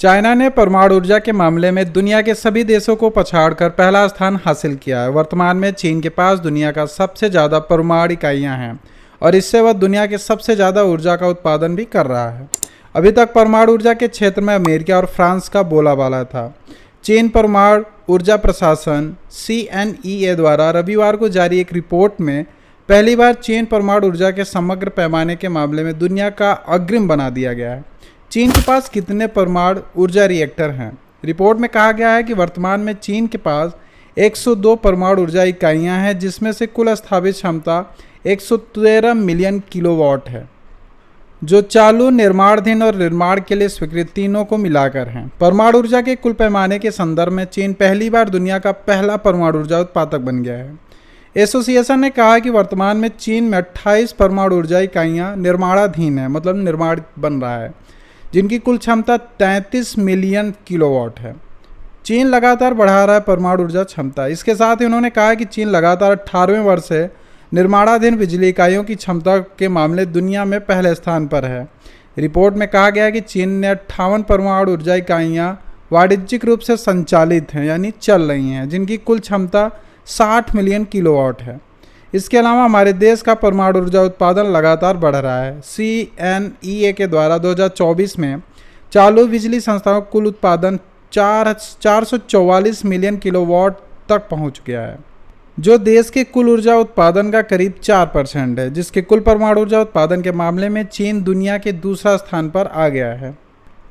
China ने परमाणु ऊर्जा के मामले में दुनिया के सभी देशों को पछाड़कर पहला स्थान हासिल किया है। वर्तमान में चीन के पास दुनिया का सबसे ज़्यादा परमाणु इकाइयाँ हैं और इससे वह दुनिया के सबसे ज़्यादा ऊर्जा का उत्पादन भी कर रहा है। अभी तक परमाणु ऊर्जा के क्षेत्र में अमेरिका और फ्रांस का बोलाबाला था। चीन परमाणु ऊर्जा प्रशासन CNEA द्वारा रविवार को जारी एक रिपोर्ट में पहली बार चीन परमाणु ऊर्जा के समग्र पैमाने के मामले में दुनिया का अग्रिम बना दिया गया है। चीन के पास कितने परमाणु ऊर्जा रिएक्टर हैं? रिपोर्ट में कहा गया है कि वर्तमान में चीन के पास 102 परमाणु ऊर्जा इकाइयां हैं, जिसमें से कुल स्थापित क्षमता 113 मिलियन किलोवाट है, जो चालू, निर्माणाधीन और निर्माण के लिए स्वीकृत तीनों को मिलाकर हैं। परमाणु ऊर्जा के कुल पैमाने के संदर्भ में चीन पहली बार दुनिया का पहला परमाणु ऊर्जा उत्पादक बन गया है। एसोसिएशन ने कहा कि वर्तमान में चीन में 28 परमाणु ऊर्जा इकाइयाँ निर्माणाधीन है, मतलब निर्माण बन रहा है, जिनकी कुल क्षमता 33 मिलियन किलोवाट है। चीन लगातार बढ़ा रहा है परमाणु ऊर्जा क्षमता। इसके साथ ही उन्होंने कहा कि चीन लगातार 18वें वर्ष से निर्माणाधीन बिजली इकाइयों की क्षमता के मामले दुनिया में पहले स्थान पर है। रिपोर्ट में कहा गया है कि चीन ने 58 परमाणु ऊर्जा इकाइयाँ वाणिज्यिक रूप से संचालित हैं, यानी चल रही हैं, जिनकी कुल क्षमता 60 मिलियन किलोवाट है। इसके अलावा हमारे देश का परमाणु ऊर्जा उत्पादन लगातार बढ़ रहा है। CNEA के द्वारा 2024 में चालू बिजली संस्थाओं का कुल उत्पादन 444 मिलियन किलोवाट तक पहुंच गया है, जो देश के कुल ऊर्जा उत्पादन का करीब 4% है, जिसके कुल परमाणु ऊर्जा उत्पादन के मामले में चीन दुनिया के दूसरा स्थान पर आ गया है।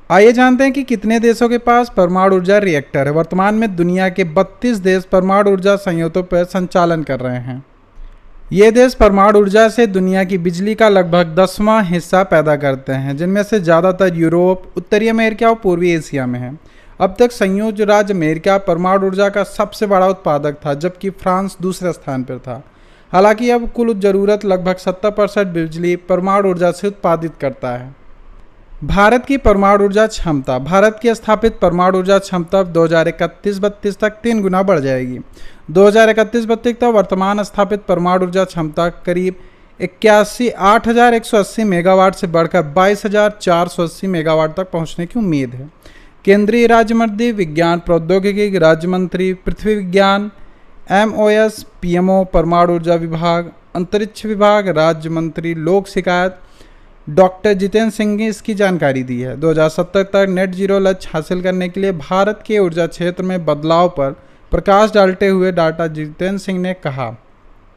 आइए जानते हैं कि कितने देशों के पास परमाणु ऊर्जा रिएक्टर है। वर्तमान में दुनिया के 32 देश परमाणु ऊर्जा संयंत्रों पर संचालन कर रहे हैं। ये देश परमाणु ऊर्जा से दुनिया की बिजली का लगभग 10वां हिस्सा पैदा करते हैं, जिनमें से ज़्यादातर यूरोप, उत्तरी अमेरिका और पूर्वी एशिया में है। अब तक संयुक्त राज्य अमेरिका परमाणु ऊर्जा का सबसे बड़ा उत्पादक था, जबकि फ्रांस दूसरे स्थान पर था। हालांकि अब कुल ज़रूरत लगभग 70% बिजली परमाणु ऊर्जा से उत्पादित करता है। भारत की परमाणु ऊर्जा क्षमता। भारत की स्थापित परमाणु ऊर्जा क्षमता 2031-32 तक 3 गुना बढ़ जाएगी। 2031-32 तक वर्तमान स्थापित परमाणु ऊर्जा क्षमता करीब 8,180 मेगावाट से बढ़कर 22,480 मेगावाट तक पहुंचने की उम्मीद है। केंद्रीय राज्य मंत्री विज्ञान प्रौद्योगिकी राज्य मंत्री पृथ्वी विज्ञान MOS PMO परमाणु ऊर्जा विभाग अंतरिक्ष विभाग राज्य मंत्री लोक शिकायत डॉक्टर जितेंद्र सिंह ने इसकी जानकारी दी है। 2070 तक नेट जीरो लक्ष्य हासिल करने के लिए भारत के ऊर्जा क्षेत्र में बदलाव पर प्रकाश डालते हुए डॉक्टर जितेंद्र सिंह ने कहा,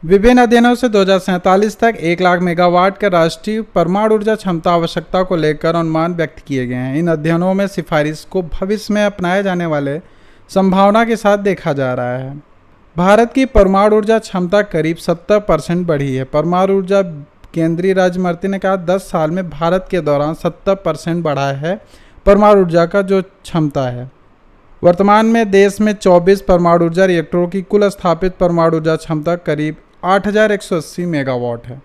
विभिन्न अध्ययनों से 2047 तक 1 लाख मेगावाट का राष्ट्रीय परमाणु ऊर्जा क्षमता आवश्यकता को लेकर अनुमान व्यक्त किए गए हैं। इन अध्ययनों में सिफारिश को भविष्य में अपनाए जाने वाले संभावना के साथ देखा जा रहा है। भारत की परमाणु ऊर्जा क्षमता करीब 70% बढ़ी है। परमाणु ऊर्जा केंद्रीय राज्य मंत्री ने कहा 10 साल में भारत के दौरान 70% बढ़ा है परमाणु ऊर्जा का जो क्षमता है। वर्तमान में देश में 24 परमाणु ऊर्जा रिएक्टरों की कुल स्थापित परमाणु ऊर्जा क्षमता करीब 8,180 मेगावाट है।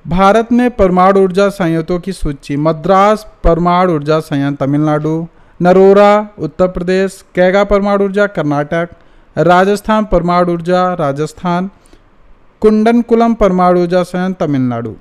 भारत में परमाणु ऊर्जा संयंत्रों की सूची। मद्रास परमाणु ऊर्जा संयंत्र तमिलनाडु, नरोरा उत्तर प्रदेश, कैगा परमाणु ऊर्जा कर्नाटक, राजस्थान परमाणु ऊर्जा राजस्थान, कुंडनकुलम परमाणु ऊर्जा संयंत्र तमिलनाडु।